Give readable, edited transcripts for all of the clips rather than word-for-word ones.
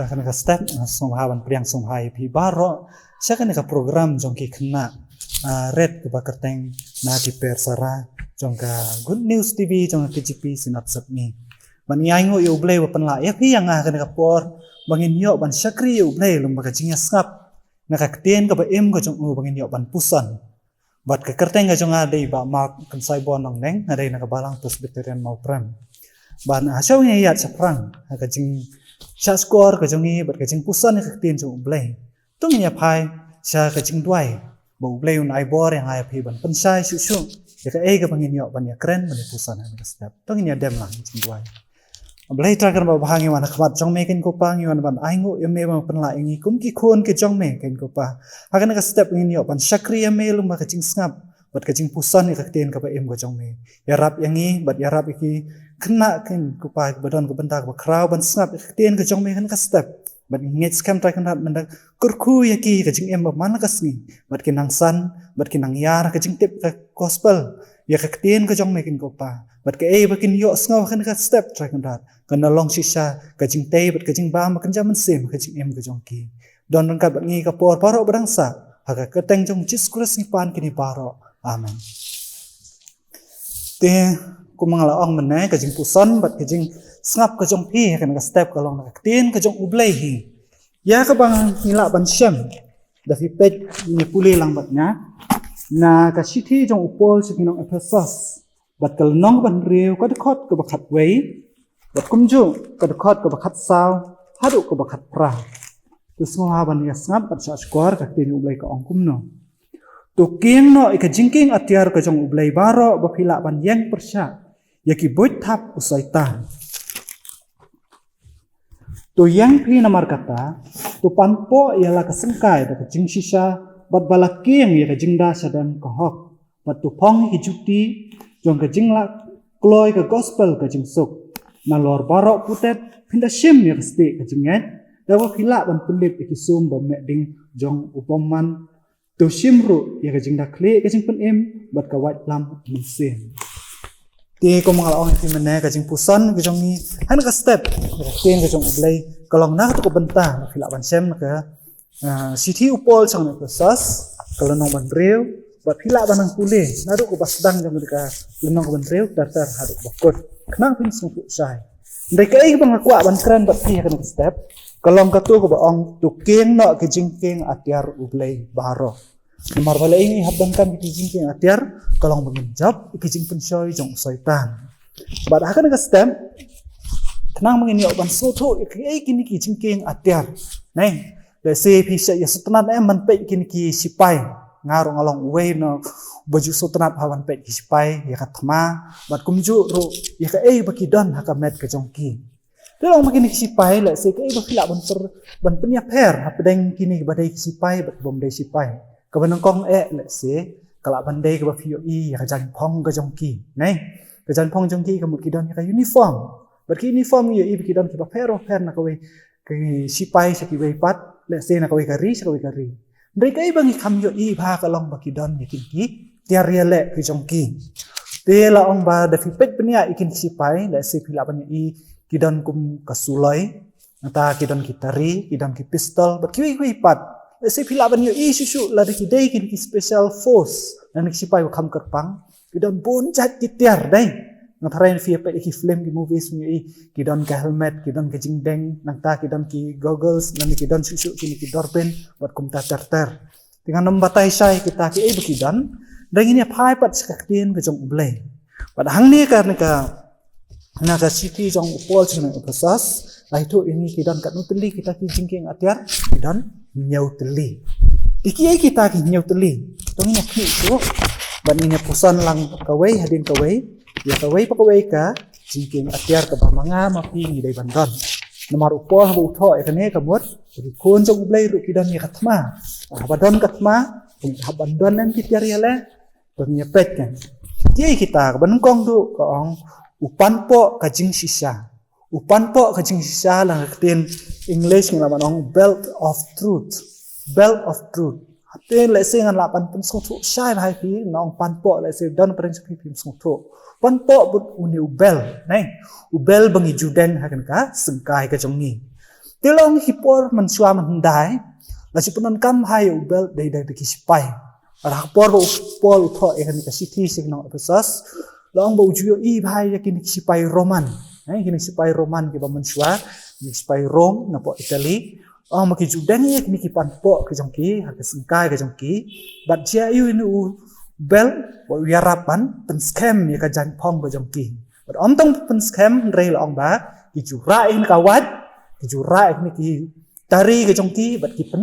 Kan ka step songhawan priang songhai pi baro siya kan ka program jong ki khna red ka bakarteng na ki persara jong ka good news tv jong ka KGP sinap sapni ban yai ngo yu blay pan la ya pi yang kan ka por bangin yo ban sakri yu blay lum ka jingya skap na ka tien ka ba em ka jong bangin yo ban pusan bat ka kerteng ka jong adai ba mark kan sai bon nong neng adai na ka balang presbyterian mau pram ban asau nya yat saprang ka jing sha score ka jongi bat ka jing pusan ka tien jong blay tung nya phai sha ka jing duai bo blay un ai bor yang ai phi ban pen sai su su ya ka e ka bangin yo ban ya kren ban pusan ka step tung nya dem lang jing duai blay tra kan ba bhangi wan khmat jong me ken ko pang yon ban ai ngo me ba pen la ingi kum ki khon ke jong me ken ko pa hakan ka step ngin yo ban sakri ya me lum ba ka jing snap bat ka jing pusan ka tien ka ba em ka jong me ya rap yangi bat ya rap iki kena ken ku pa badon ku bentak ba kraw ban snap tien ka jong me kan ka step bat nget scam tra kan hat mendak kurku yaki ka jing em ba man ka sngi bat kinang san bat kinang yar ka jing tip ka gospel ya ka tien ka jong me ken ko pa bat ka e ba kin yo sngaw kan ka step tra kan hat kan long shisha ka jing te bat ka jing ba ma kan jaman sem ka jing em ka jong ki don ran ka bat ngi ka por paro brangsa ha ka teng jong Jesus ni pan kini paro amen te kumangala ong mena ka jing pusan bat ka jing snap ka jong pi kan ka step ka long ka tien ka jong ublay hi ya ka bang nila ban shem da fi pet ni puli lang bat nya na ka city jong upol si kinong Ephesus bat kal nong ban riu ka khot ka bakhat wei bat kumju ka khot ka bakhat saw hadu ka bakhat pra tu semua ban ya snap bat sa square ka tien ublay ka ong kumno tu kieng no ka jingking atiar ka jong ublay baro ba phila ban yang persya yaki boit thap usaitan tu yang pi namar kata tu panpo ialah kesengkai da jing sisa bat balakieng ya jingda sadan kahok bat tu pong hijuti jong ka jingla kloi ka gospel ka jing suk na lor barok putet pinda shim ya sti ka jinget da wa phila ban pundip ikisum ba meding jong upoman tu shimru ya ka jingda kle ka jing pen em bat ka wat lam mensin ti ko mga laong ti mena ka jing pusan ka jong ni han ka step tien ka jong ublay kalong na to ko benta phila ban sem ka city upol sang na prosas kalonong ban reu bat phila ban ang pule naru ko basdang jong ka lenong ban reu tar hadu bakot knang pin sung pu sai ndai kai bang akwa ban kran bat ti ka step kalong ka tu ko ba ong tu keng no ka jing keng atiar ublay baro nomor bala ini habdan kan kijing king atiar kalong bangin job kijing pensoy jong soitan bad akan ka stem tenang mangin yo ban soto ikei kini kijing king atiar nai le se pisa ya sotanat em man pe kini ki sipai ngarong along way no baju sotanat hawan pe ki sipai ya katma bad kumju ro ya ka bakidon haka met ka jong ki Delong makin sipai le se kai bakila ban penya per hapdeng kini badai sipai bat bom dai sipai kabanang kong let's say kala bandai ka bafio i ka jan phong ka jongki nai ka jan phong jongki ka mukidon ka uniform berki uniform yo i bikidon ka per na ka we ka sipai sa ki we pat let's say na ka we kari sa ka we kari ndai kai bang kham yo i bha ka long bakidon ni ki tiar riale ka jongki te la ong ba da fi pet penia ikin sipai let's say pila ban i kidon kum kasulai nata kidon kitari kidon ki pistol berki we pat se phila ban yo isu la de kidai kin ki special force nan ki sipai kham kerpang kidon bon jat kitiar dai na tharain fi pe ki film ki movies mi kidon ka helmet kidon ka jingdeng nang ta kidon ki goggles nan kidon susu ki dorpen buat kum ta ter dengan nombatai sai kita ki bekidon dan ini phai pat skaktin ka jong ublay pad hang ni ka na ka city jong upol jong prosas lai tu ini kidon kat nutli kita ki jingking atiar kidon nyau teli iki kita ki nyau teli tong ina ki tu ban ina pusan lang kawai hadin kawai ya kawai pa kawai ka jingking atiar ka manga mapi ni dai bandon nomor upol ha utho e kane ka mot ri kon jong ublay ru kidon ni katma badon katma ha bandon nan ki tiar yale tong nya pet kan ki kita ban kong tu ka ong upan po ka jing sisa upan po ka jing sisa lang tin English ng laman ang belt of truth atin let's say ngan lapan pun sung thu sai hai pi nong pan po let's say don pring pi sung thu pan po but uni ubel nai ubel bangi judeng hakan ka sengkai ka jong ni Tilong hipor mensua mendai la sipunan kam hai ubel dai beki sipai ara hipor pol utho ekan ka city signal Ephesus long ba ujuyo i bhai yakin sipai Roman kini sipai Roman ki ba mensua ni sipai Rome na po Italy maki judang ya kini ki panpo ke jongki ha ke sengkai ke jongki bat jia yu nu bel wa wiarapan pen scam ya ka jan pong ke jongki bat tong pen scam rei long ba ki jura in kawat ki jura ni ki tari ke jongki bat ki pen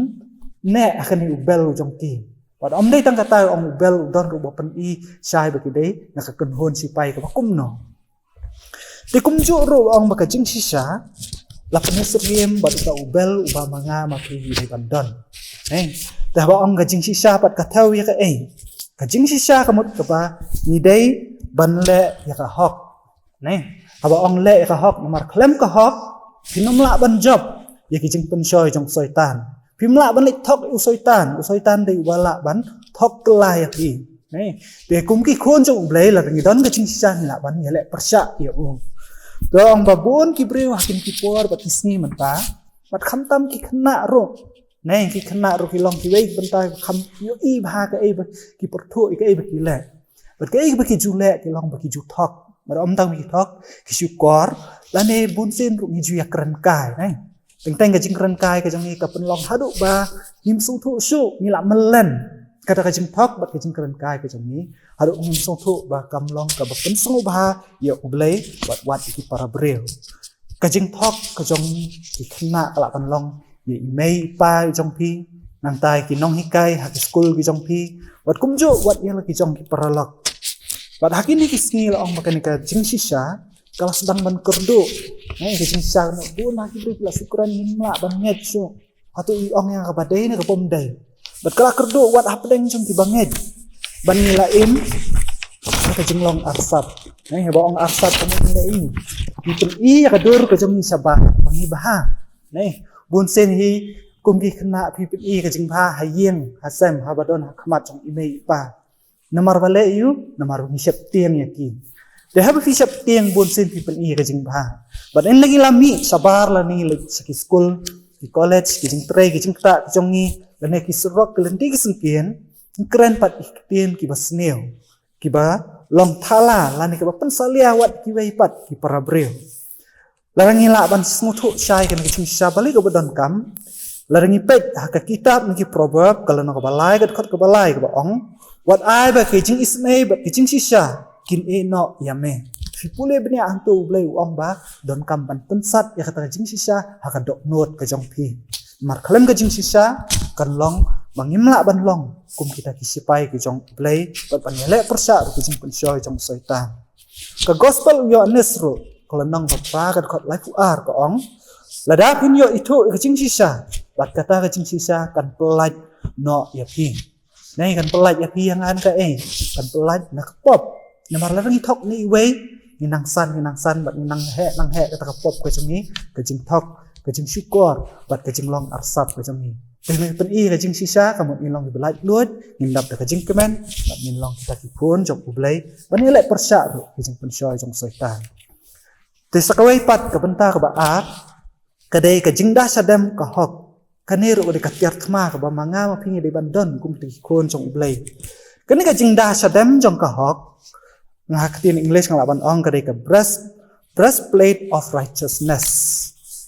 ne akan ni ubel jongki bat dei tang kata ubel don ru pen i sai ba ki dei na ka kun hon sipai ka kum no di kum ju ru baka jing sisa la penesriem bat ta ubel uba manga ma pri di bandon dah ba ga jing sisa pat ka thau ya ka ka jing sisa ka mut ka ba ni dei ban le ya ka hok aba le ka hok mar klem ka hok pinom la ban job ya ki jing pen soi jong soitan pim la ban lik thok u soitan dei wala ban thok la ya ki de kum ki khon jong blei la ngi don ga jing sisa ni la ban ya le persya ya dong babun ki breu hakin ki por bat kisni menta bat khamtam ki khna ro ki khna ro ki long ki wei bentai kham yo i bha ka ki porthu ki ki le bat ka ba ki jule ki long ba ki ju thok bat tang ki thok ki su kor la ne bun sen ru ni ju ya kran kai teng ka jing kran kai ka jang ni ka pen long hadu ba him su thu su ni la melen kata ka jing thok bat ka jing kran kai ka jang ni hadu song thu ba kam long ka ba pen song ba ya ublei wat ki para breu ka jing thok ka jong ki khna ka la kan long ye mei pa jong pi nang tai ki nong hikai ha ki school ki jong pi wat kum jo wat ya ki jong ki para lok wat hakini ki sngi la ong makan ka jing sisa kala sedang ban kerdo ki jing sisa no bu na ki bri la syukuran himla ban nget so atu i ong yang ka badai na ka pom dai bat kala kerdo wat hapdeng jong ki banget ban nilaim ka jenglong arsap ba ong arsap kamu nilai item i ka dur ka jong ni sabah bangi baha bun sen hi kum ki khna phi i ka jing pha hayeng hasem habadon khmat jong imei pa namar wale yu namar ni sep tieng ya ki de ha fi sep tieng bun sen phi i ka jing pha bat en lagi lami sabar la ni ki school ki college ki jing tre ki jing ta ki jong ni la ki surok ki lendi ki sengkien keren pat ikpien ki basneo ki ba long thala lani ki ba pensalia wat ki wei pat ki para breu larangi la ban smuthu shai kan ki sisa bali ko badon kam larangi pet ka kitab ni ki proverb kalau no ka balai ka khot ka balai ka ba ong wat ai ba ki jing ismei ba ki jing sisa kin e no yame fi pule bni antu blai ong ba don kam ban pensat ya kata jing sisa ha ka dok not ka jong pi mar khalem ka jing sisa kan long mangimla ban long kum kita kisipai ki jong play bat panele persa ki jing pensoi jong soitan ka gospel yo nesro kalau nang bapa ka khot life ar ka ong lada pin yo itu ki jing sisa bat kata ki jing sisa kan pelaj no ya pi nei kan pelaj ya pi yang an ka kan pelaj na pop namar la ngi thok ni wei ni nang san bat ni nang he ka ta pop ka jing ni ka jing thok ka jing syukur bat ka jing long arsap ka jing ni dengan pen i ka jing sisa kamu ilong di belai luat ngindap ka jing kemen bat ilong kita ki pun jong ublai ban ile persya ru ka jing pensoi jong soitan te sakawai pat ka benta ka ba at ka dei ka jing da sadam ka hok kane ru de ka tiar thma ka ba manga ma phingi de bandon kum ti kon jong ublai kane ka jing da sadam jong ka hok ngak tin english ngala ban ong ka dei ka breastplate of righteousness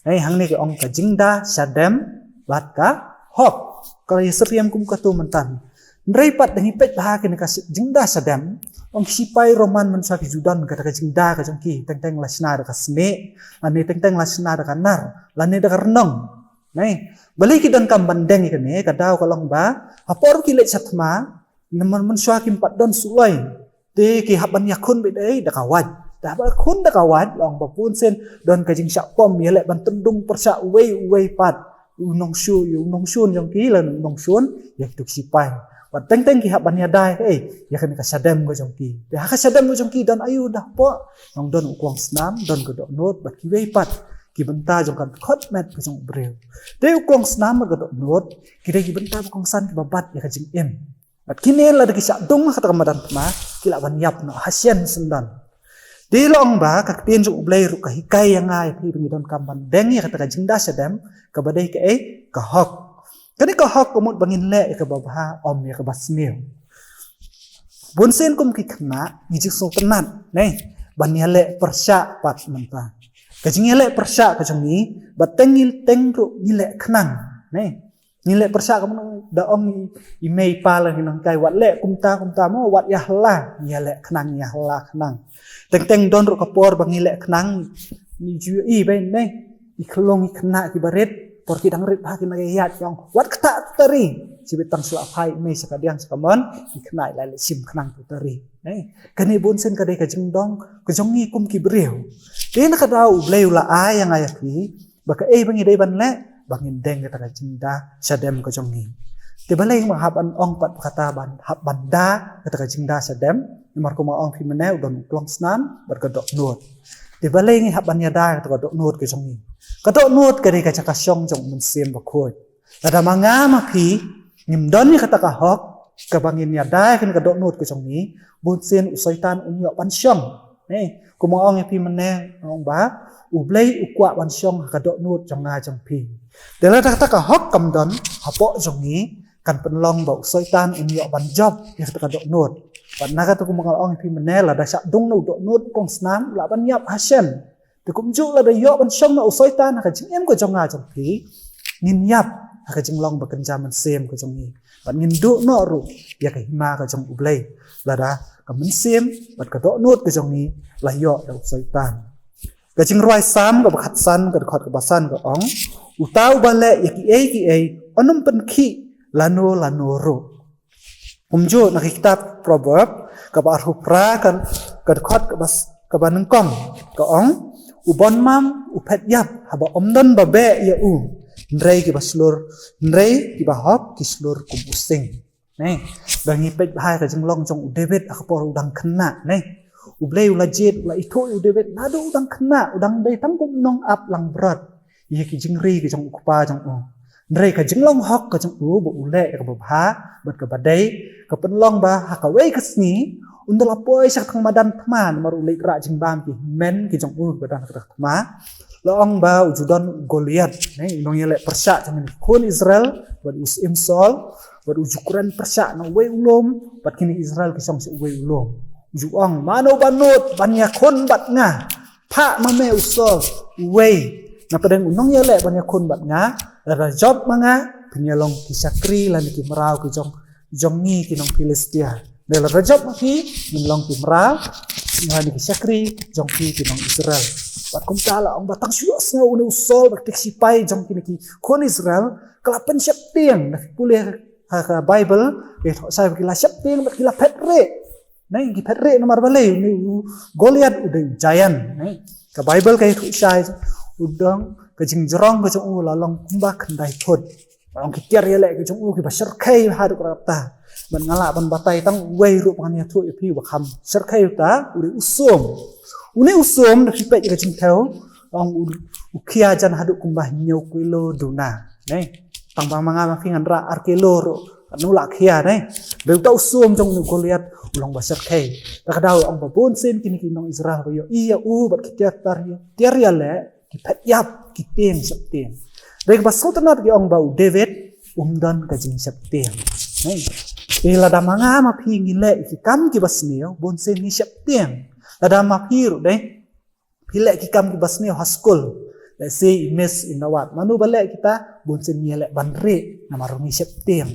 hang ni ka ong ka jing da sadam lat ka hok kalau yesriam kum katu mentan nreipat dengan pet bah kena kasih jingda sadam ong sipai roman mensa ki judan kata ka jingda ka jongki teng lasna da kasne ane teng lasna da kanar lane da karnong balik ki dan kam bandeng ikane ka daw kalong ba apor ki le chatma naman mensa ki pat don sulai te ki haban yakun be dei da kawat da ba kun da kawat long ba pun sen don ka jing sak pom yele ban tendung persa wei pat nong shun jong ki lan nong shun ya tuk sipai wat teng ki haban ya dai ya kan ka sadam go jong ki ya ka sadam go jong ki dan ayu dah po nong don ukwang snam don go dok not bat ki wei pat ki benta jong kan khot met go jong breu de ukwang snam go dok not ki de ki benta ukwang san ki babat ya ka jing em bat kine la de ki sak dong ka ta madan ma ki la ban yap no hasien sendan Di long ba ka tin ju ublay ru ka hikai yang ngai pi bingidon kamban deng ya kata jingda sadam ka badai ka ka hok. Kani ka hok kumut bangin le ka babha om ya ka basmil. Bunsen kum ki khna ngijik sultanat nei banya le persya pat manta. Ka jingile persya ka jongi batengil tengru ngile khnang nei. Ngile persya kamu da om imei pala hinang kai wat le kumta mo wat yahla ngile khnang yahla khnang. Teng don ru kapor bangile khnang ni ju i ben nei iklong ikna ki baret por ki dang rit ha ki nagayat yang wat kata tari sibit tang sula phai mei sakadiang sakamon ikna la le sim khnang tu tari nei kani bonsen kadai ka jingdong ka jongi kum ki breu den ka dau bleu la ai yang ayaki baka bangi dei ban le bangin deng ka jinda sadem ka jongi te balai ma hab an ong pat kata ban hab banda ka jinda sadem mar ko ma ong fi meneu don klong snan berkedok nuot te balai ngi hab ban yada ka dok nuot ka jongi ka dok nuot ka dei ka chakasyong jong mun sem ba khoi ada manga ma phi ngim don ni kata ka hok ka bangin yada kan ka dok nuot ka jongi bun sen usaitan unyo ban syong nei ko ma ong fi meneu ong ba ublei ukwa ban syong ka dok nuot jong nga jong phi de la kata ka hok kam don hapo jongi kan penlong ba usaitan unyo ban job ya kata ka dok nuot Pat naga tu kumangal ong pi menela da syak dong no dok nut kong snam la ban yap hasem. Te kum ju la da yo ban syong na usoi tan ka jing em ko jong nga jong pi. Ngin yap ka jing long ba kenja man sem ko jong ni. Pat ngin du no ru ya ka hima ka jong ublei. La da ka men sem pat ka dok nut ko jong ni la yo da usoi tan. Ka jing roi sam ka bakhat san ka khot ka basan ka ong. Utau ba le ya ki ai onum pen ki lano ru. Umjo nak kitab proverb ka ba arhupra kan ka khot ka bas ka baneng kong ka ong ubon mam upet yap haba omdon ba be ya u ndrei ki baslur ndrei ki ba hop ki slur kum using ne bangi pet hai ka jinglong jong david akpor udang kena ne ublei ula jet ula itho u david nado udang kena udang dei tam kum nong ap lang brat ye ki jingri ki jong ukpa jong ong ndrei ka jinglong hok ka jong u bo ule ka ba bha bat ka badai ka penlong ba ha ka wei ka sni undal apoi sak thang madan thman mar ulei ra jing bam ki men ki jong u badan ka thma lo ong ba ujudon goliat ne nong yele persya jamin kun israel bat usim sol bat ujukuran persya no wei ulom bat kini israel ki song se wei ulom uju ong mano banut banya kon bat nga pha mame usol wei na padang unong yele banya kon bat nga la job manga pinyalong ki sakri lan ki merau ki jongi ki nong Filistia. Del rajab ki minlong ki merau ngani ki sakri jongki ki nong Israel. Pat kum tala ong batang syua sngo uni usol baktik sipai jongki ki kon Israel kelapen siap tiang na pulih ha Bible saya ki la siap tiang bat ki la petre. Nai ki petre nomor balai ni Goliat udah giant nai. Ka Bible kai thu sai udang ka jingjrong ka jong lalong kumba khandai thot. Orang kitir ya lek jong u ki basar kai ha duk rata ban ngala ban batai tang wei ru pan ya thu pi wa kham sar kai ta uri usum da pipet ka jing thau ong ukia jan haduk kumbah nyau kilo duna nei tang bang manga ma fingan ra arkelo ro anu la khia nei beu ta usum jong nu Goliat ulong basar kai ta kadau ong babon sen kini kinong Israel yo iya u bat kitir tar ya le ki pet yap ki ten sap ten Rek basultanat ki ong bau David umdan ka jing septiang. Nei. Ila da manga ma phi ngile ki kam ki basneo bonsen ni septiang. Da ma phi ru dei. Phile ki kam ki basneo haskul. Let's say miss in awat. Manu bale kita bonsen ni le banre namar ni septiang.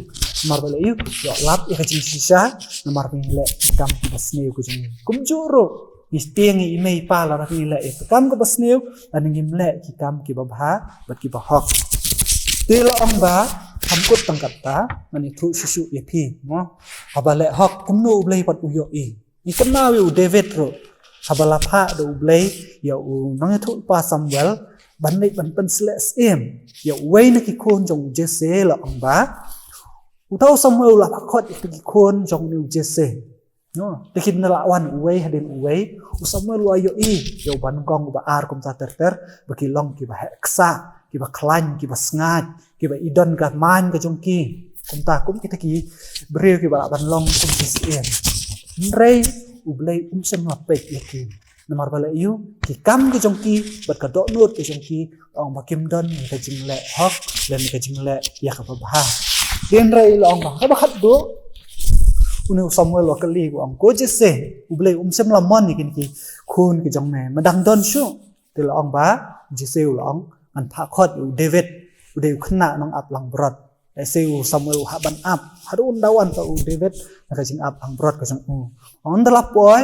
Namar bale yu yo lap ka jing sisa namar ni le ki kam ki basneo ku jing. Kum juro Istiang imei pala ra nila kam ko basneu aning imle ki kam ki babha bat ki bahok tilo ong ba hamkut tangkata mani thu susu yepi mo abale hok kumno ublei pat uyo i kana wi David ro abala pha do ublei ya u nang thu pa Samuel ban nei ban pen sles em ya wei na ki khon jong Jesse lo ong ba utau Samuel la khot ki khon jong ni Jesse no tikin na lawan uwei hadin uwei usama lu ayo yo ban kong ba ar kum ta ter bakilong ki ba heksa ki ba klan ki ba sngat ki ba idon ka man ka jongki kum ta kum kita ki breu ki ba ban long kum sien rei ublei sem lapek yaki Namar bala iu ki kam ki jongki bat ka dok not ki jongki ong bakim don ni ka jing le hok dan ni ka jing le ya ka bah den rai la ong ba ka bakhat do unu Samuel wa kali ku ong ko je se uble sem la mon ni kin ki khun ki jong ne madang don shu te la ong ba je se la ong an pha khot u David u de khna nong ap lang brot se u Samuel ha ban ap harun dawan ka u David ka jing ap ang brot ka jong on dala poi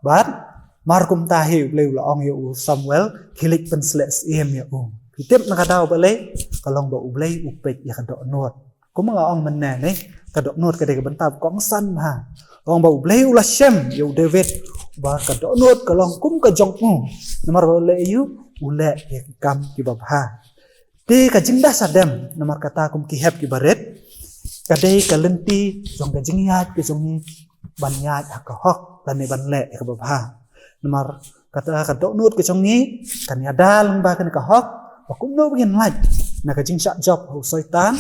bat Markum tahi ubleu la ong yo Samuel kilik pen sles em ya pitip nakadaw balay kalong ba ublay upek ya kadok not kuma nga ong menna ne kadok not kade ka bentab kong san ha ong ba ublay ula shem yo David ba kadok not kalong kum ka jong namar balay yu ule ya kam ki babha te ka jingda sadem namar kata kum ki hep ki baret kade ka lenti jong ka jingyat ki jong banyat ka hok dan ne ban le ka babha namar kata kadok nut ke chongi kan ada lamba kan ka hok wakum no begin laj na ka jing sak job ho soitan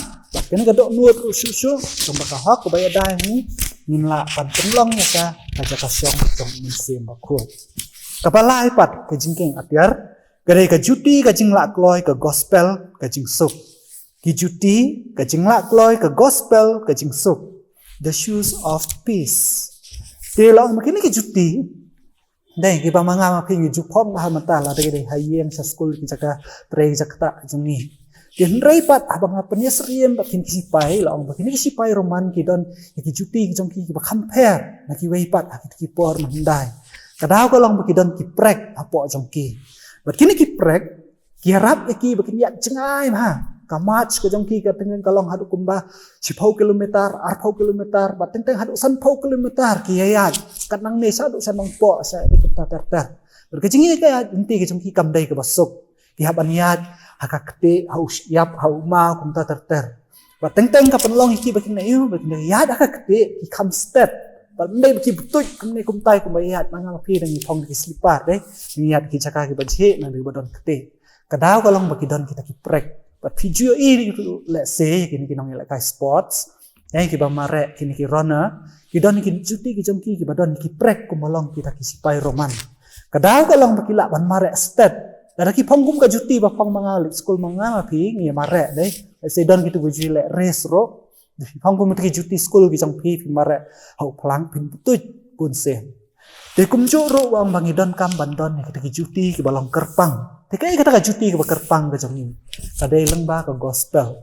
kan kadok nut su chong ka hok ko baya dai ni nin la pan penlong ya ka ka syong chong min sim ba khu kapala ipat ke jing keng atiar gare ka juti ka jing la kloi ka gospel ka jing suk ki juti ka jing la kloi ka gospel ka jing suk the shoes of peace te lo makini ki juti dai ki pamanga ma phi ju phom ha mata la de hayeng sa school ki jaka tre jakta juni kin rei pat abang apnya seriem ba kin ki pai la ong ba kin ki pai roman ki don ki juti ki jong ki ba compare na ki wei pat ki por mandai kadaw ko long ba ki don ki prek apo jong ki ba kin ki prek ki harap ki ba kin ya chengai ma kamat ko jong ki ka tengen kalong hadu kumba 10 kilometer 8 kilometer ba teng hadu san 10 kilometer ki ya kanang ne sa du san nong po sa ikut ter berkecing ka inti ke jong ki kamdai ke basuk ki haban yat hakakte haus yap hauma kum ta ter ba teng ka penlong ki bakin na yu bakin ya da hakakte ki kam step ba ndai ki butut kum ne kum tai kum bayat manga phi dang phong ki slipar de niat ki chaka ki baje na de badon kte kadaw kalong baki don kita ki prek but video ini let's say kini kinong like sports ki ba mare kini ki runner ki don ki juti ki jongki ki badon ki prek kumalong kita ki sipai roman kadaw kalong bakila ban mare step ada ki pongkum ka juti ba pong mga school mga phi ngi mare dai let's say don ki tu buji le race ro pongkum ki juti school ki jongpi phi mare hau plang pin putut pun se de kumjo ro wang bangidon kam bandon ki juti ki balong kerpang Tekai kata ka juti ke kerpang ke jong ni. Kadai lengba ke gospel.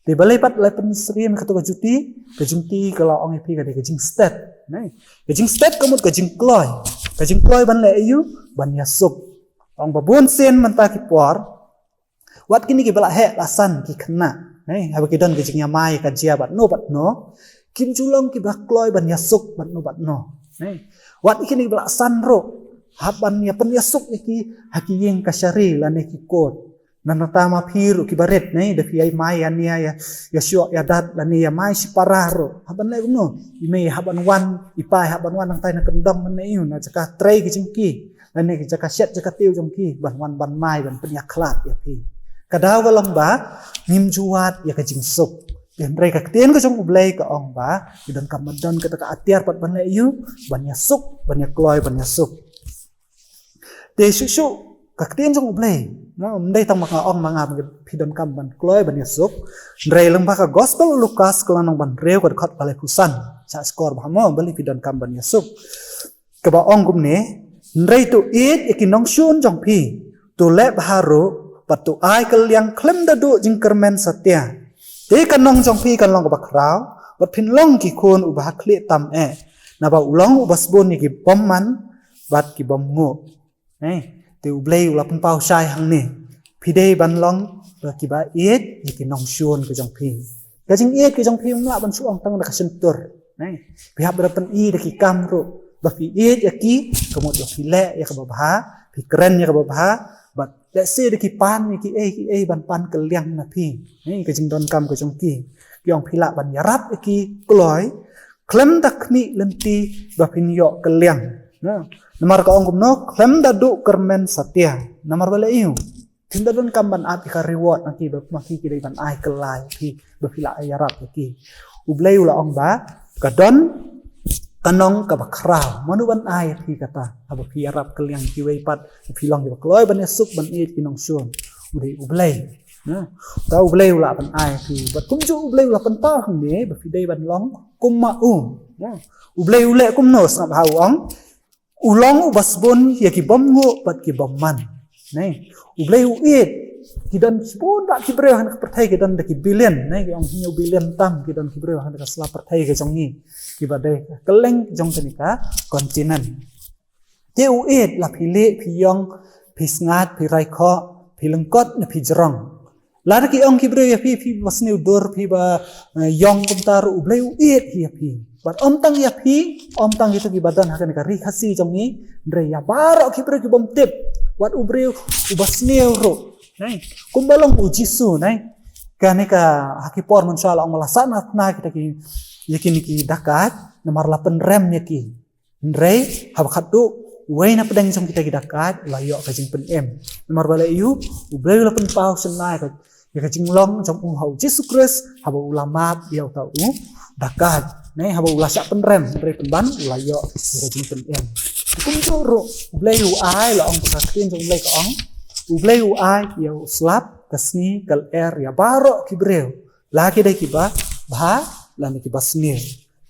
Di balai pat lai penserian kata ka juti kalau orang ipi kadai ke jing stet. Nai. Ke jing stet kamut ke jing kloy. Ke jing kloy ban le ayu ban yasuk. Orang babun sen mentah ki por. Wat kini ki bala he lasan ki kena. Nai, haba ki don ke jing yamai ka jia bat no. Kim julong ki ba kloy ban yasuk bat no. Nai. Wat kini bala san ro. Haban ya penyasuk iki hakiyeng kasyari lan iki kot nanatama phiru ki baret nei de fiai mai ania ya syok ya dat lan ya mai si pararo haban le gumno ime haban wan ipai haban wan nang tai na kendong men nei na jaka trei ki jingki lan ne jaka syet jaka tiu jongki ban wan ban mai ban penyaklat ya phi kadaw walang ba nim juat ya ka jingsuk dan mereka ketien ke jong ublay ka ong ba dan kamadon kata ka atiar pat ban le yu ban yasuk ban yakloy ban yasuk de susu kaktian jong ublay no mendai tang maka ong manga pidon kam ban kloy ban yasuk ndrei leng baka gospel Lukas kelanong ban reu ka khot balai pusan sa skor bahamo bali pidon kam ban yasuk ka ba ong gumne ndrei tu it ikinong shun jong pi tu le baharu patu ai kaliang klem dadu jing kermen satya te kanong jong pi kan long ka bakrau bat phin long ki khun ubah khle tam na ba ulong ubasbon ni ki bomman bat ki bom ngo te ublay ula pun pau sai hang ni pidei ban long ba ki ba it ki nong shun ke jong pi ka jing it ke jong pi la ban su ong tang da ka sentur pi hab da pen i da ki kam ro ba pi it ya ki kamot ya pi le ya ka ba pi keren ya ka ba but let's say da ki pan ni ki ban pan ke liang na pi ka jing don kam ke jong pi ki ong pi la ban yarap ki kloy klem dak ni lenti ba pin yo ke liang namar ka ong no klem dadu kermen satya namar bale iu tinda don kamban api ka reward nanti ba maki ki ban ai kelai ki ba pila ayarap ki ublay ula ong ba kadon kanong ka bakraw manuban ay pi kata aba pi arab kaliang ki weipat pi long ki bakloi ban suk ban it kinong sun udai ublei na ta ublei ula ban ai pi bat kum ju ublei ula pan pa hang ne ba pi dei ban long kum ma na ublei ule kum no snap hau ong ulong ubasbon ya ki bom ngo bat ki bom man nei ublei u it kidan spon dak ki breu han perthai kidan dak ki billion nei ki ong hiu billion tam kidan ki breu han dak sla perthai ke jong ni ki badai keleng jong tenika kontinent te u it la phile phiyong phisngat phirai kho philengkot na phijrong la ki ong ki breu ya phi wasni dor phi ba yong kumtar u blei u it hi phi bat om tang ya phi om tang itu ki badan hakan ka ri khasi jong ni ndre ya baro ki breu ki bom tip wat u breu u basneu ro nei kumbalong uji su nei kaneka hakipor mansala ong malasana na kita ki yakin ki dakat nomor 8 rem yaki ndrei habakatu wei na pedang jong kita ki dakat layo ka jing pen em nomor bala yu ublei 8 pau senai ka ya ka jing long jong u hau Jesus Christ haba ulama biau tau dakat nei haba ulasa pen rem ndrei penban layo ka jing pen em kum ro ublei u ai la ong ka kin jong ublei ka ong ublei u ai yau slap kasni kal ya baro kibreu laki dai kiba bha lan ki basnir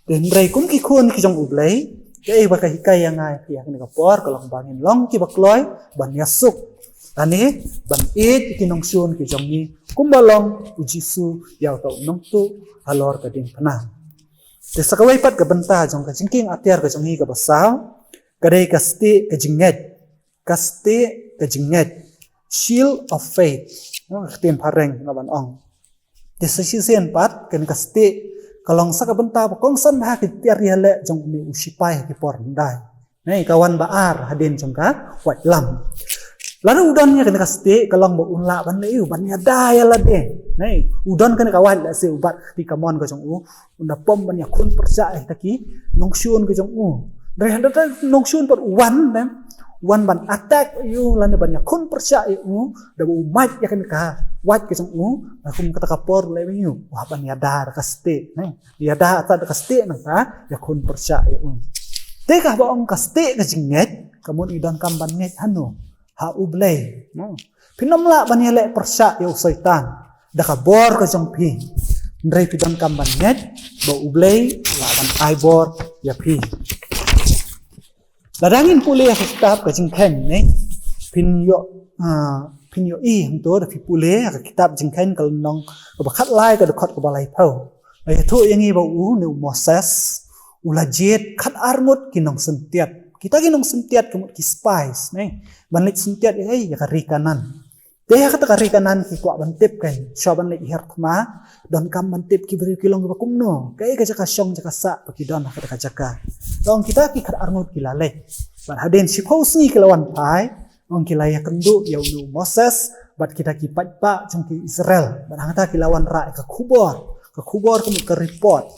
den rei kum ki khun ki jong ublei ke ba ka hikai yang ai ya ni ka por kalong bangin long ki bakloi ban yasuk ani ban it ki nong sun ki jong ni kum balong ujisu yau tau nong tu halor ka ding pana te sakawai pat ka benta jong ka jingking atiar ka jong ni ka basau kadai ka sti ka jinget shield of faith tin pareng laban ong desisian pat kan kasti kalong saka benta kong san ha ki tiar yale jong mi usipai ki por ndai nei kawan baar hadin jong ka wat lam lalu udon nya kan kasti kalong bo unla ban le ban ya dai la de nei udon kan kawan la se ubat ti kamon ko jong u unda pom ban ya kun persa taki nongsyun ko jong u dai handa nongsyun por wan dan wan ban attack you lan ban ya kun persa you da bu mat ya kan ka wat ke song akum kata kapor le you wa ban ya dar kaste ne ya da ta kaste nang ta ya kun persa you te ka ba ong kaste ka jinget kamun idan kam ban net hanu ha ublei no pinamla ban ya le persa you setan da ka bor ka jong pi ndrei pidan kam ban net ba ublei la ban ai bor ya pi ladangin pule ya kitab ka jingkhen ne pinyo i hangto da pi pule ka kitab jingkhen kal nong ba khat lai ka khot ka balai phau ai thu yangi ba u ne Moses ulajet khat armut kinong sentiat kita kinong sentiat kemut ki spice ne banlik sentiat ai ya kari kanan dia kata kari kanan ki kwa bantip kan shoban lek her khma don kam bantip ki beri kilong ba kumno kai ka jaka syong jaka sa paki don kata jaka dong kita ki khat armut ki lale ban haden suppose ni kilawan pai ong kilaya kendu ya ulu Moses bat kita ki pa jong ki Israel ban hangta kilawan ra ka khubor kemut ka report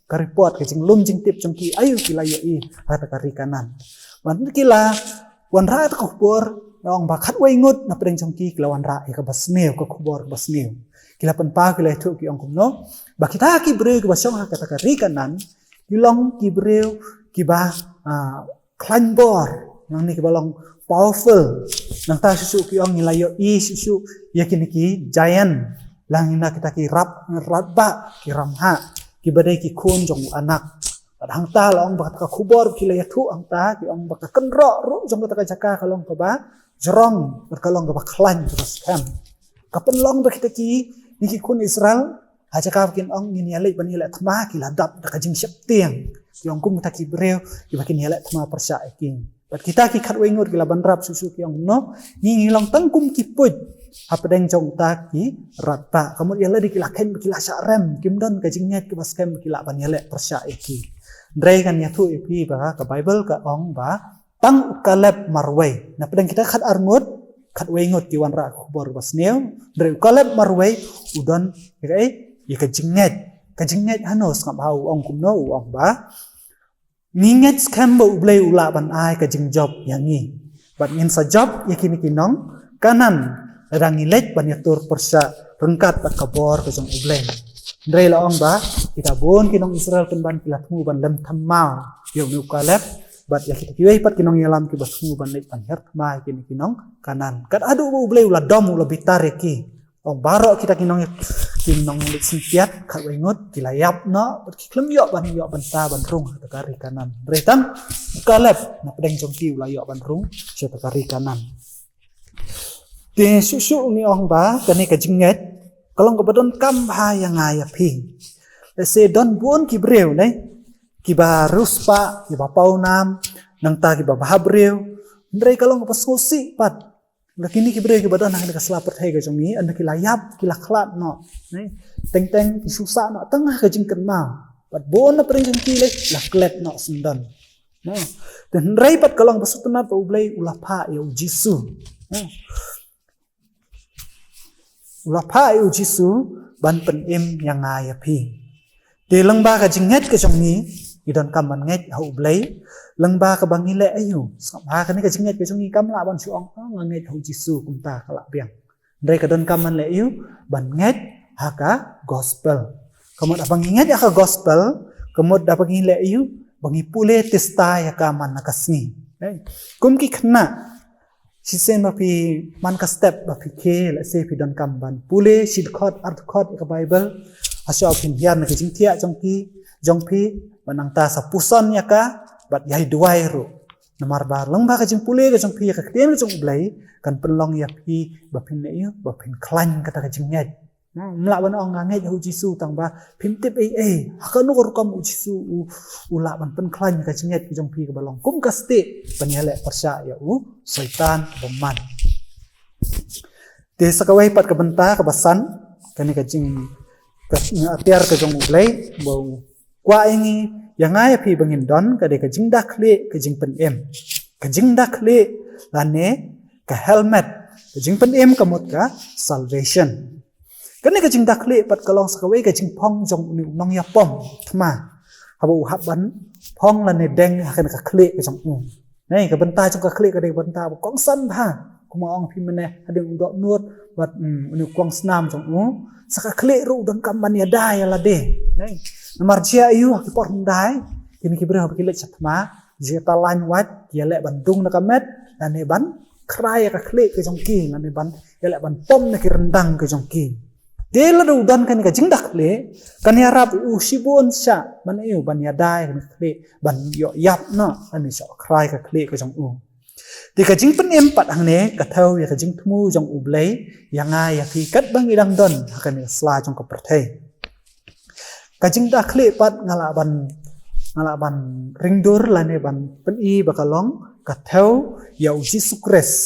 ka report ke jing lum jing tip jong ki ayu kilaya i kata kari kanan ban kila wan ra ka khubor dong bakat wai ngut na pedeng jongki kilawan ra ka basneu ka khubor basneu kila pen pa kila thu ki ong kumno ba kita ki breu ki basong ha kata kari kanan kilong ki breu ki ba klan bor nang ni ki balong powerful nang ta susu ki ong nilayo i susu yakin ki giant lang ina kita ki ba ki ramha ki badai ki khun jong anak hang ta long bakat ka khubor ki la thu ang ta ki ong bakat kenro ru jong kata jaka kalong ka ba jerong berkalong ke baklan terus kan kapan long kita ki niki kun Israel aja ka kin ong ni yale ban yale thma ki ladap da kajing syap tiang yong kum ta ki breu ki bakin yale thma persa king bat kita ki khat wengur ki laban rap susu ki ong no ni long tangkum ki put apa deng jong ta ki rata kamu yale di kilaken ki la sya rem kim don kajing net ki baskem ki la ban yale persa ki ndrei kan ya thu ipi ba ka bible ka ong ba tang kaleb marway na pedang kita khat arngut khat wengut ki wan ra khubor basneu dari kaleb marway udon kai ya ka jinget hanos ngap hau ong kumno ong ba ninget skam ba ublei ula ban ai ka jingjob yangi bat ngin sa job yakini kinong kanan rangi lek ban yatur persa rengkat tak kabor ka jong ublei Ndrei la ong ba kita bon kinong Israel pen ban kila tmu ban lem thamau yo nu kalep bat ya kita kiwei pat kinong yalam ki bas tmu ban lek pan her mai kin kinong kanan kat adu bu bleu la dom la bitar ki ong baro kita kinong lek simpiat khat wengot kila yap no ki klem yo ban ta ban rung ta kari kanan ndrei tam kalep na pedeng jong ki la yo ban rung se ta kari kanan te su ni ong ba kani ka jinget kalong ko badon kam ha yang ngaya ping se don buon ki breu nei ki ba ruspa ki ba paunam nang ta ki ba bahabreu ndrei kalong ko pasosi pat lakini ki breu ki badon nang ka slaper thai ga jongi an ki layap ki laklat no nei teng ki susa no tengah ka jing kenma pat buon na pring ki le laklet no sundan no dan ndrei pat kalong pasutna pa ublei ulapha ya jisu ulapha yu jisu ban pen yang ngaya pi de langba ka jinget ka jongi idon kam ban nget hau blai langba ka bangile ayu sama ka ni ka jinget ka jongi kam la ban su ong nget hau jisu kum ta kala biang ndai ka don kam man le yu ban nget haka gospel kamot abang nget haka gospel kamot da bangile yu bangi pule testa ya ka man nakasni kum ki khna si sen mapi man ka step mapi ke la se pi don kamban pule sid khot art khot ka bible asyo pin hian na jing thia jong pi banang ta sa puson ya ka bat yai duai ru namar bar lang ba ka jing pule ka jong pi ka tien ka jong blai kan penlong ya pi ba pin ne yu ba pin klan ka ta ka jing ngai mla ban ong ngai hu jisu tang ba pim tip ka nu ko kam jisu ula ban pen klan ka jing ngai ki jong pi ka balong kum ka ste panyale persya ya Saitan beman. Te sakawai pat ka benta ka basan kani ka jing atiar ka jong ublai bau kwa ingi yang ai pi bangin don ka de ka jing dak le ka jing pen em ka jing dak le lane ka helmet ka jing pen em ka mot ka salvation kani ka jing dak le pat ka long sakawai ka jing phong jong ni nong ya pom thma habu haban phong lane deng ka ka kle ka jong nei ka benta jong ka klik ka de benta kong san tha kuma ong phi mane ading do nuot wat unu kong snam jong saka klik ru don kam man ya dai la de nei namar chia yu ki por dai kini ki bra ki le chatma je ta lan wat ya le bandung na kamet dan ne ban krai ka klik ka jong ki na ne ban ya le ban pom na ki rendang ka jong ki de la ru don kan ka jing dak le kan ya rap sibon sha man yu ban ya dai kan kle ban yo yap no ani so krai ka kle ka jong ti ka jing pen em pat hang ne ka thau ya ka jing thmu jong blai ya nga ya ki kat bang idang don kan sla jong ka perthai ka jing dak kle pat ngala ban ringdur la ne ban pen I bakalong ka thau ya Jesus Christ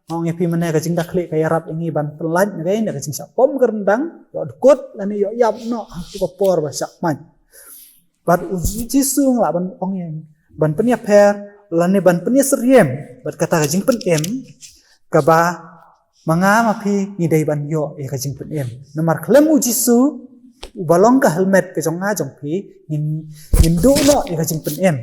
ong epi mana ka jing dak klik kaya rap ini ban pelan ngai na ka jing sa pom kerendang yo dekut lani yo yap no tu ko por ba sak man bat uji jisu ngla ban ong yang ban penia per lani ban penia seriem bat kata ka jing pen em ka ba manga mapi ni dai ban yo ka jing pen em namar klem uji jisu balong ka helmet ka jong nga jong pi nin du no ka jing pen em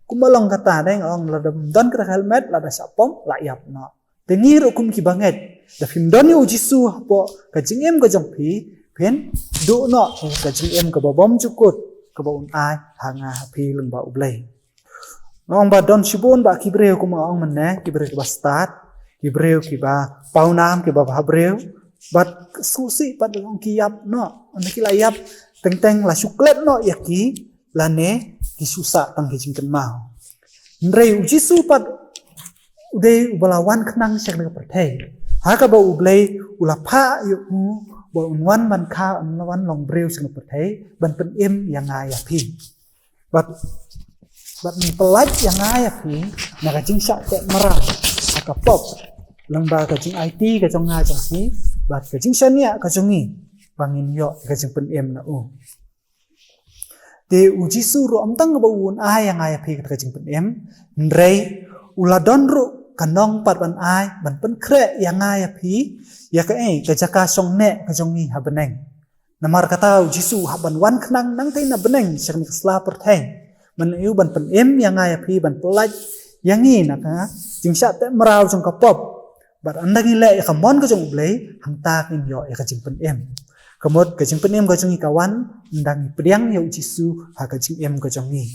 kumalong kata dai ong la don ka helmet la da sa pom la yap no tengi ro kum ki banget da phim don yu jisu po ka jing em ka jong pi pen du no ka jing em ka bom chukut ka bon ai hanga pi lung ba ublai ong ba don shibon ba ki breu kum ong manne ki breu ba start ki breu ki ba paunam ki ba breu bat susi pat ong ki yap no an ki la yap teng la suklet no yaki lane ki susa tang ki jing ken mau ndrei jisu pat udai ubalawan kenang siak dengan pertai. Haka ba ublai ulapa yu ba unwan ban kha unwan long breu siak pertai ban pen em yang ngaya pi. Bat mi pelat yang ngaya pi na ka jing sak te merah. Haka pop lang ba ka jing IT ka jong nga jong si bat ka jing sania ka jongi bangin yo ka jing pen em na Te uji suru amtang ba un yang ngaya pi ka jing pen em ndrei uladon ru kanong pat ban ai ban pen kre yang ngai pi ya ka ka jaka song ne ka jongi ha beneng namar kata jisu ha ban wan knang nang tai na beneng sing sla perthai man yu ban pen em yang ngai pi ban pelaj yang ni na ka jing sa te marau jong ka pop bat andang le ka mon ka jong blai hang ta kin yo ka jing pen em Kemud ke jing penem ke jong kawan ndang priang ya Jisu ha ke jing em ke jong ni.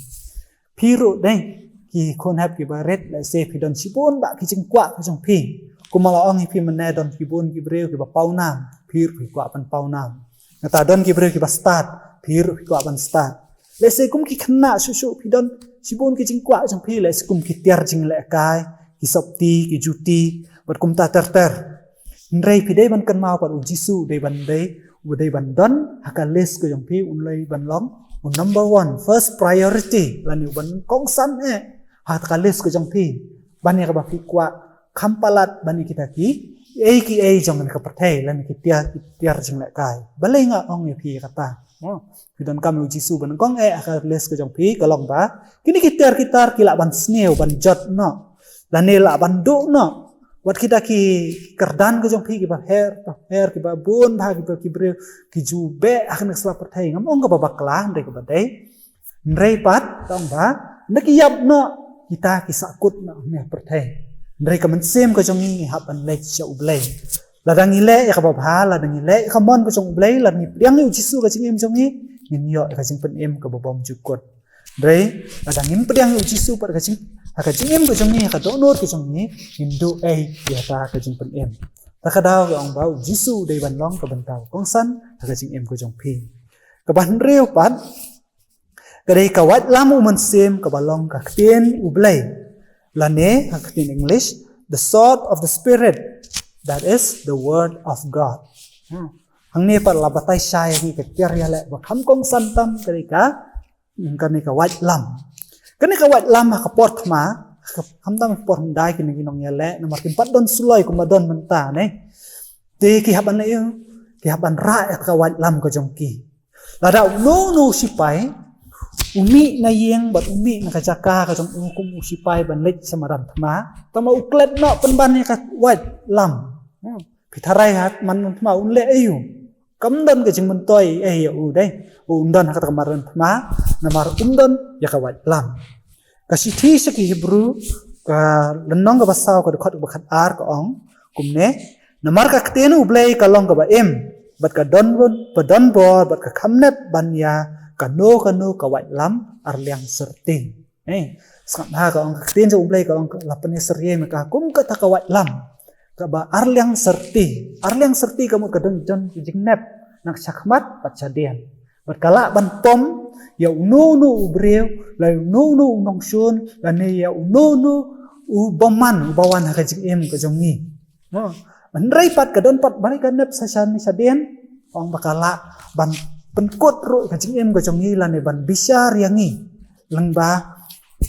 Piru dai ki kon hap ki baret la se pi don sibun ba ki jing kwa ke jong pi. Kumala ong pi mena don ki bun ki breu ki ba pau nam pir ki kwa pan pau nam. Ngata don ki breu ki ba start pir ki kwa pan start. Le se kum ki khna su pi don sibun ki jing kwa jong pi le se kum ki tiar jing le kai ki sopti ki juti bat kum ta ter. Nrei pi dai ban kan mau pat Jisu dai ban dai udai ban don haka list ko jong pi unlai ban long number 1 first priority lan ban kong san haka list ko jong pi ban ya ba pi kwa khampalat ban kita ki jong ka perthai lan ki tiar jing la kai balai nga ong pi kata pi don kam Jisu ban kong haka list ko jong pi kalong ba kini ki tiar kitar ki la ban sneu ban jot no lan la ban do no wat kita ki kerdan ko jong pi ki ba her ki ba bun ba ki bre ki jube akan sela perthai ngam ong ka ba bakla ndai ka ba dai ndai pat tong ba ndak yap no kita ki sakut no ne perthai ndai ka men sem ko jong ni hap an lek cha ublai ladang ile ka ba bha ladang ile ka mon ko jong ublai lad ni priang ni Jisu ka jing em jong ni ngin yo ka jing pen em ka ba bom jukot ndai ladang im priang ni Jisu par ka jing haka jingem ko jong ni haka donor ko jong ni hindu ya ta ka jing pen em ta ka daw ong ba Jisu dei ban long ka ban taw kong san haka jingem ko jong pi ka ban reu pat ka dei ka wat lamu man sem ka balong ka tien ublai lane haka tin English the sword of the spirit that is the word of God hang ne pat la batai sai ni ka tiar ya le ba kham kong san tam ka dei ka wat lam kani ka wat lam ka port ma hamdam port dai kini nong yale nomor 4 don sulai kuma don menta ne te ki haban ne ki haban ra ka wat lam ko jongki lada no sipai umi na yeng bat umi na ka jaka ka jong kum sipai ban lek samaran thma tama uklet no penban ne ka wat lam pitharai hat man thma unle ayu kam don ka jing mentoi ya u dai undon ka kamaran thma namar undon ya ka wat lam kasiti sa ki Hebrew ka lenong ka basaw ka dukhat bakhat ar ka ong kumne namar ka ktenu ublay ka long ka ba em bat ka don bor bat ka khamnet banya ka no ka wat lam ar liang serti sakam ha ka ong kten sa ublay ka ong lapane serye ka kum ka ta ka wat lam ka ba ar liang serti ka mo ka don jingnep nak sakmat pat chadian bat kala ban pom ya unono ubreu la unono nongsun la ne ya unono ubaman ubawan ha kajing em ka jongi andrai pat ka don pat bari ka nep sasan ni saden ong bakala ban penkot ro kajing em ka jongi la ne ban bisar yangi lengba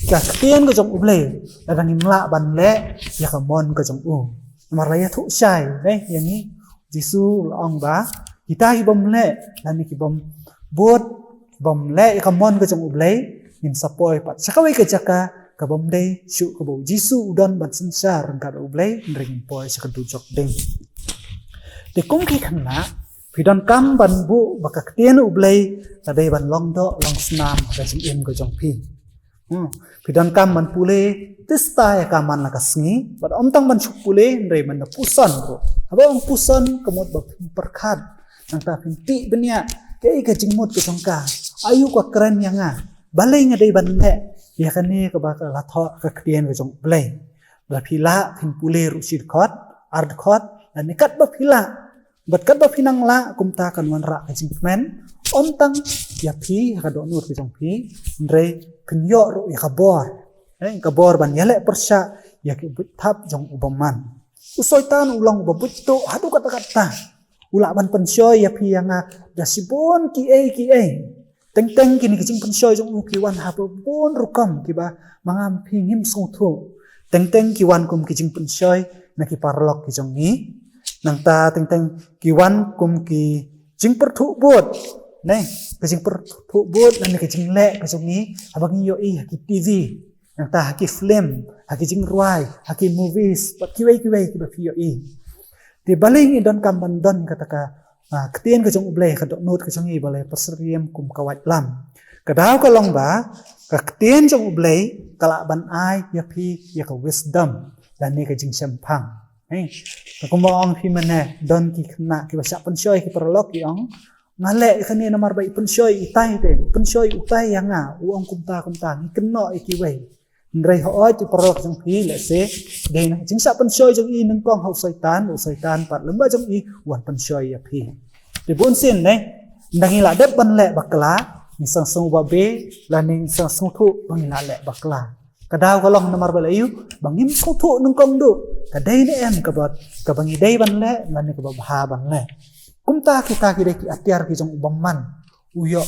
ka tien ka jong uble la dang imla ban le ya ka mon ka jong u maraya thu sai yangi Jisu ong ba kita hi bom le la ni ki bom bot bom le ka mon ka jong ublei in sapoi pat sakawai ka jaka ka bom dei shu ka bo Jisu udon ban sensar ka ublei ring poi sa du jok ding te kum ki khana pidon kam ban bu baka tien ublei ta dei ban long do long snam ka jing em ka jong pi pidon kam ban pule tista ya ka man la ka sngi bat om tang ban chuk pule rei man pusan ro aba ong pusan kamot ba perkhat nang ta pinti benia ke ka jingmot ka jongka ayu ka keren yang balai nga dei ban le ya kan ne ka ba ka la tho ka krien ka jong play ba phila phin pule ru sir khot ard khot ne kat ba phila bat kat ba phinang la kumta kan wan ra ka jing men om tang ya phi ka do nur ka jong phi ndre phin yo ru ya ka bor ban ya le persya ya ki thap jong ubaman usoitan ulang babutto hadu kata ula ban pensyoy ya pi yang da sibon ki teng kini kicing pensyoy jong ki wan ha pun rukam ki ba mangam phingim song thu teng ki wan kum kicing pensyoy na ki parlok ki jong ni nang ta teng ki wan kum ki jing perthu bot nei kicing perthu bot nan kicing le ka jong ni abang yo ki TV nang ta ki film ha ki jing ruai ha ki movies pat ki wei ki ba pi yo di baling idon kamban don kataka ketien ke jong ublei ka not ke jong i balai perseriam kum kawat lam kadaw ka long ba ka ketien jong ublei kala ban ai ya pi ya ka wisdom dan ni ka jing sempang ka kumong pi mane don ki khna ki ba sa pensyoy ki perlok ki ong ngale kani namar bai pensyoi itai te pensyoi utai yang uang kumta ngi keno ikiwei ndrei ho ti parok jong phi le se de na jing sa pensyoi jong i nang kong hau saitan pat lemba jong i wan pensyoi ya phi de bon sin ne ndangi la dep ban le bakla ni sang sang ba be la ning sang sang thu bang la le bakla kadau kalong namar ba layu bangim sang thu nang kong du kadai ne em ka bangi dei ban le ngane ka ba ha ban le kumta kita ki atiar ki jong ubamman uyo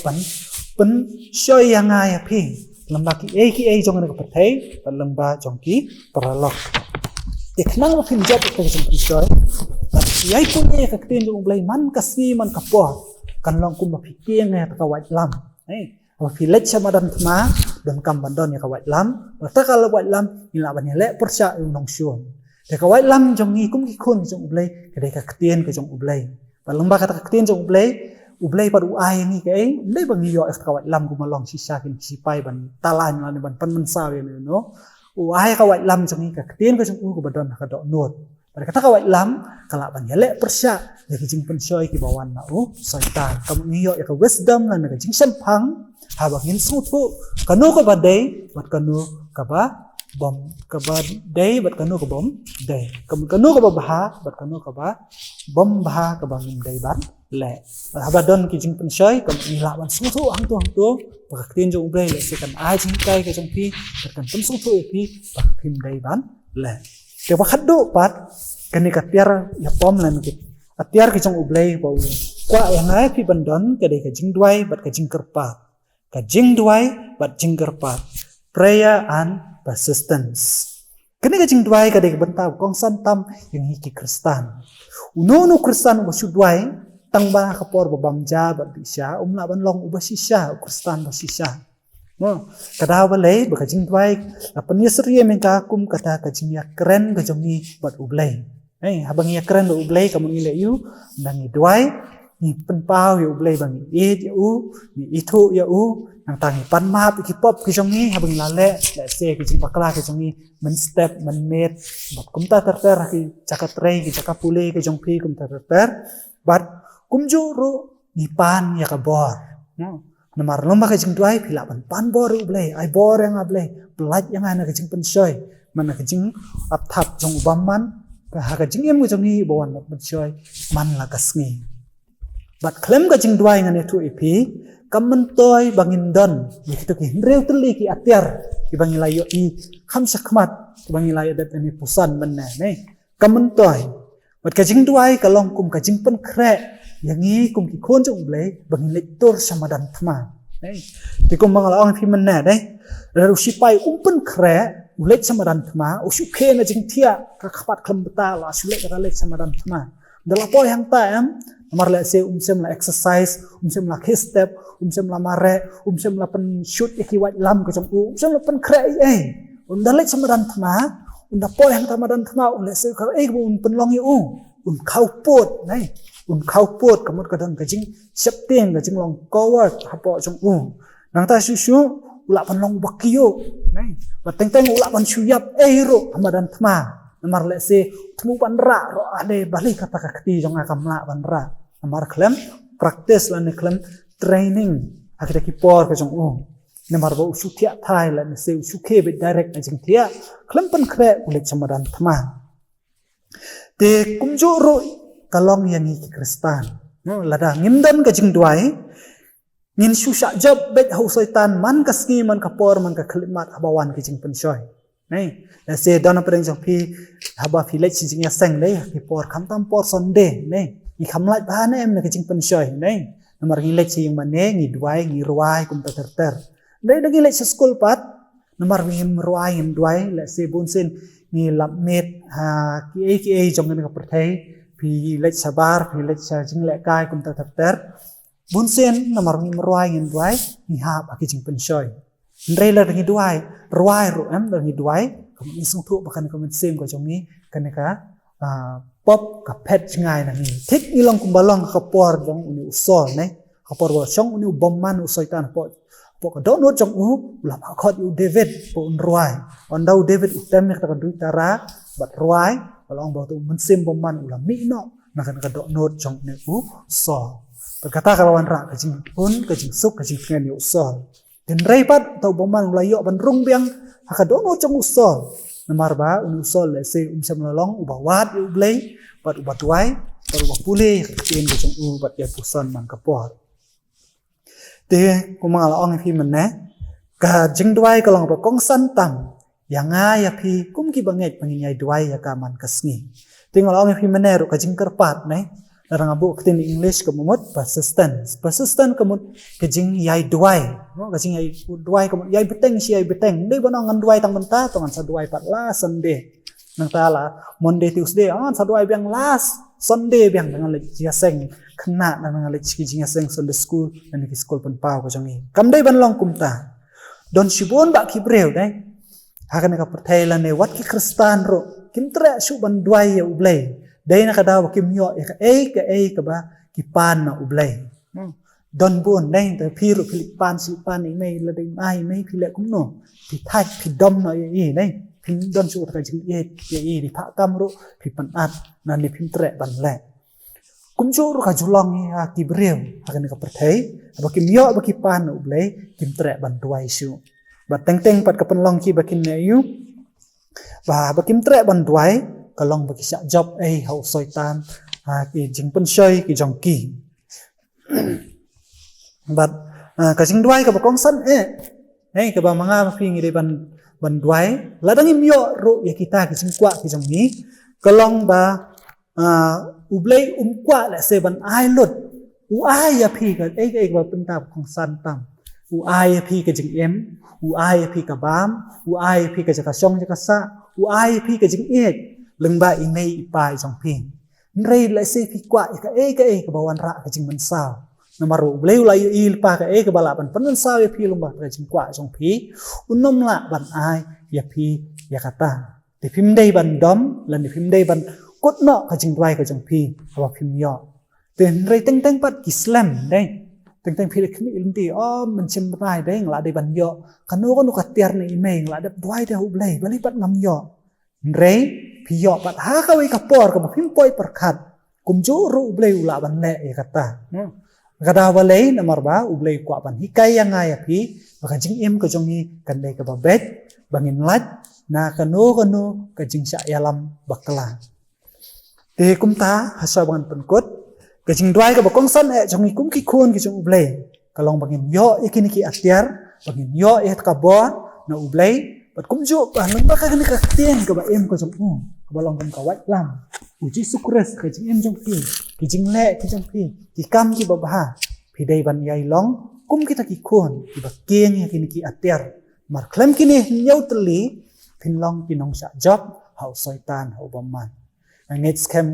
pen shoy yang ya phi lamba ki jong ne ko pathai pan lamba jong ki paralok teknang ma phim job ko jong shoy yai ko ne ka tin jong blai man ka si man ka po kan long kum ma phi tieng ne ka wat lam wa phi lech samadan thma don kam bandon ya ka wat lam ta ka wat lam ila ban le persya nong shon de ka wat lam jong ni kum ki khon jong blai ka de ka tien ko jong blai lembah kata ketin jong ublay pada uai ni ke ublay bang yo kawat lam ku malong sisa kin sipai ban talan lan ban pan mensaw ya no uai kawat lam jong ni ka ketin ko jong ku badon ka dok not pada kata kawat lam kala ban yale persya ya jing pensyoi ki bawan na saitan kamu ni yo ya ka wisdom lan ka jing san phang ha bang hin su thu kanu ko badai bat kanu ka ba bom kaba day bat kanu ka bom day kanu ka bah bat kanu ka ba bom bah ka bang day ban le habadon ki jing pensyoi kam ila ban su thu hang tu pak tin jong ublay le sekan ai jing kai ka jong pi kan pun su thu pi pak phim day ban le ke ba khaddo pat kani ka tiar ya pom lan ki atiar ki jong ublay ba kwa yang ai pi bandon ka dei ka jing duai bat ka jing kerpa ka jing duai bat jing kerpa prayer and persistence. Kini kajing duai kadai bentau kong santam yang hiki Kristan. Uno Kristan basudwai tangba kapor babamja berbisya umla ban long ubasisya Kristan basisya. No, kadau balai bakajing duai apanya seria mengka kum kata kajing ya keren kajongi bat ublay. Habang ya keren bat ublay kamu nilai yu nangi duai ni penpau ya ublay bangi ya u ni itu ya u nang tangi pan map ki pop ki jongi habang lale le se ki jing bakla ki jongi men step men met bat kumta ter ki cakat rei ki cakat pule ki jong pi kumta ter bat kumjuru ni pan ya ka bor no namar lomba ki jing duai pila pan bor ublay ai bor yang ablay belat yang ana ki jing pensyoi mana ki jing ap thap jong ubamman ka ka jing em ki jongi bawan bat pensyoi man la kasngi bat klem ka jing duai ngane tu ipi kamentoi bangin don begitu ki rew teli ki atiar ki bangilayo i kham sakmat ki bangilayo dat ni pusan menna ne kamentoi bat kajing duai kalong kum kajing pen kre yang i kum ki khon jong blai bangin lektor samadan thma ne ti kum mangalong phi menna ne ru sipai pen kre ulek samadan thma usu khe na jing thia ka khapat kham beta la sulek ka lek samadan thma dalapo yang ta am Amar la se sem la exercise sem la step sem la mare sem la pen shoot iki wat lam ko jong sem la pen kre dalek samadan thma unda po yang tamadan thma le se ka pen long yu khau pot nai khau pot kamot kadang kajing septeng kajing long cover hapo jong nang ta su ula pen long bakio nai bateng teng ula pen suyap ro tamadan thma namar le se thmu pan ra ro ade bali kata kakti jong akamla pan ra namar klem practice lan klem training akita ki por ka jong namar ba usu tia thai lan se usu ke be direct na jing tia klem pan kre ulik samadan thma te kumjo ro kalong yang ki Kristan no lada ngimdan ka jing duai ngin susah job bet hau saitan man kasni man kapor man ka khlimat abawan ki jing pensyoi nei la se dona pereng jong pi haba village jing ya seng le ki por kham tam por sonde nei i khamlai ban em na kajing pensyoi nei namar ngilek si yang mane ngi duai ngi ruai kum ter dai dagi lek school pat namar ngi ruai ngi duai le se bunsen ngi lapmet ha ki ai jong ne ka perthai pi lek sabar pi lek sa jing lek kai kum ter bunsen namar ngi ruai ngi duai ngi hap akijing pensyoi ndrei la ngi duai ruai ro em ngi duai kum isung thu bakan kum sem ko jong ni kaneka pop ka pet ngai na ni thik ilong kumbalong ka por jong uni usol ne ka por wa chong uni bomman usaitan po ka don no jong la ma khot u David po unruai on dau David utem ne ka du tara bat ruai balong ba tu mensim bomman ula mi no na kan ka do no jong ne u so berkata kalawan rak kajing pun kajing suk kajing pengen usol dan repat atau boman ulayo ban rung biang hakadono jong usol namar ba usol le se sam lalong ubawat ublay bat ubat tuai bat ubat pulih kajing kajing bat ya pusan man kapor te kumangal ong fi meneh kajing duai kalong ba kong santam yang ya pi kum ki banget panginyai duai ya kaman kasngi tinggal ong fi meneh ru kajing kerpat ne larang abu ketin English kemut persistent kemut kajing yai duai no kajing yai duai kemut yai beteng si yai beteng dei bonong ngan duai tang menta tongan sa duai pat la Sunday nang tala Monday Tuesday sa duai biang las Sunday biang dengan le jiaseng kena dengan le kijing aseng Sunday school dan ki school pun pau ko jongi kam dei ban long kumta don shibon ba ki breu dai hakan ka perthailan ne wat ki kristan ro kim tre su ban duai ya ublay dai na kada kim yo ka ka ba ki pan na ublay don bun dai ta phiru Philipan sipan ni mai la dai mai phile kum no pi thai pi dom no yi dai pin don su ka jing ye di pha kam ro pi pan at nan ni pin tre ban le kum chu ro ka julong ya ki breu hakan ka perthai ba kim yo ba ki pan na ublay kim tre ban duai su ba teng pat ka penlong ki ba kin ne yu ba kim tre ban duai kalong bagi syak job hau soitan ki jing pen shoy ki jong ki but ka jing duai ka bakong san ka ba manga ma phi ngi ban duai ladang im yo ro ya kita ki jing kwa ki jong ni kalong ba ublay kwa la se ban ai lut u ai ya phi ka ba pen ta kong san tam u ai ya phi ka jing em u ai ya phi ka bam u ai ya phi ka jaka song jaka sa u ai ya phi ka jing lengba imei ipai jong ping nrei la se pi kwa ka bawan ra ka jing man sao namaru bleu la il pa ka ka bala ban pan sao ya pi lomba ka jing kwa jong pi unom la ban ai ya pi ya kata te pim dei ban dom lan ni pim dei ban kot no ka jing dwai ka jong pi awa pim yo te nrei teng pat islam dei teng pi le khmi ilti man chim rai dei ngla dei ban yo kanu ko ka tiar ni imei ngla dep dwai de hu blei bali pat ngam yo nrei piyo pat ha ka we ka por ka phim poi perkhat kumju ru ublei ula ban le kata kada walei namar ba ublei kwa ban hikai yang ya pi baka jing em ka jongi kan dei ka babet bangin lat na kanu ka jing sya yalam bakla te kumta hasa bangan penkut ka jing duai ka bakong san jongi kum ki khun ki jong ublei kalong bangin yo ikini ki atyar bangin yo ka bor na ublei pat kumju lang ba ka ni ka tien ka ba em ko jong ka balong kam ka wat lam uji sukres ka jing em jong pi ki jing le ki jong pi ki kam ki ba ba pi dei ban yai long kum kita ki khon ki ba keng ya ki ki ater mar klem ki ni nyau tli pin long ki nong sa job hau soitan hau baman nang net scam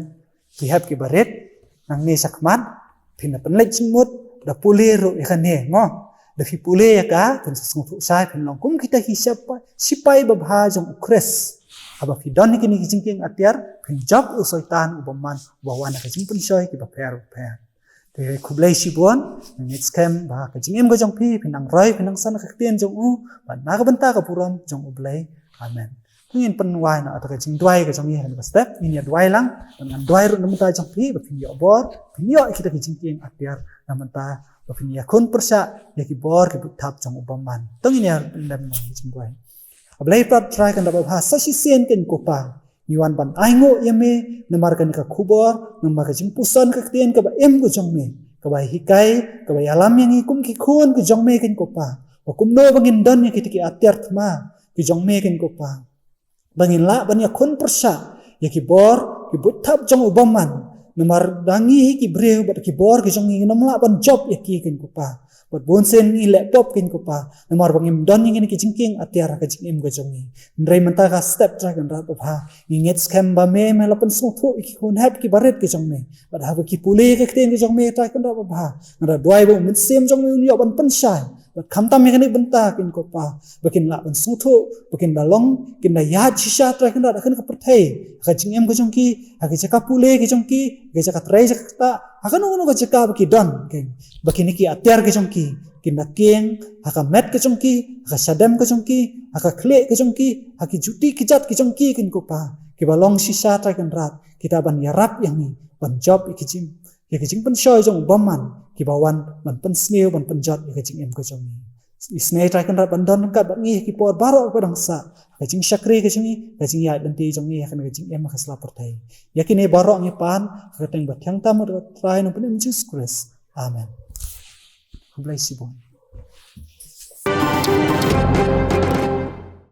ki hap ki baret nang ni sakmat pin na penlek chimut da pulero ya kan ne ngo da fi pule ya ka pun sung thu sai pun long kum kita hisap sipai babha jong ukres aba fi don ni kini jingking atyar pun job usoitan ubaman bawana ka jing pun shoy ki ba per te kublai sibon ni scam ba ka jing em go jong pi pinang roi pinang san ka tien jong ban na ka banta ka puram jong ublai amen ngin pen wai na ata ka jing duai ka jong ni step ini duai lang dengan duai ru namta jong pi ba fin yo bor fin yo kita ki jingking atyar namta bafinia kun persa ya ki bor ki thap jong ubaman tong ini ndam jing duai ablai pat try kan da ba sa si sen ken ko pa niwan ban aingo yame namar kan ka khubor namar ka jing pusan ka tien ka ba em ko jong me ka ba hikai ka ba alam yang ikum ki khun ki jong me ken ko pa ba kum no bangin don ya ki atyar thma ki jong me ken ko pa bangin la ban ya kun persa ya ki bor ki but thap jong ubaman namar dangi ki breu bat ki bor ki jong ngi namla ban job ya ki ken ko pa bat bonsen ni laptop ken ko pa namar bangim don ngi ki jingking atyar ka jingim ga jong ni ndrei manta ka step tra kan ra pa ngi net scam ba me la pan so tho ki kon hap ki baret ki jong me bat ha ki pule ka ten ki jong me tra kan ra pa nda duai bo min sem jong me yo ban pan sai bat kham tam me banta ken ko pa bakin la ban so tho bakin balong kin da ya chisha tra kan ra kan ka perthai ka jingim ga jong ki ha ki ka pule ki jong ki ge ka trai ta akan ono ka jaka baki don ken baki niki atyar ke jongki kinda keng haka met ke jongki haka sadam ke jongki haka kle ke jongki haki juti kijat ke jongki kin ko pa ki balong sisa ta kan rat kita ban yarap yang ni ban job ikijing pen shoy jong baman kibawan ban pensniu ban penjot ya kajing em kajong ni isnei trai kan rat bandon kat bat ngi ki por baro ko dang sa kajing syakri kajing ya dan ti jong ni kan kajing em khasla pertai yakini baro ngi pan kateng bat yang tam trai no pen Jesus Christ amen bless you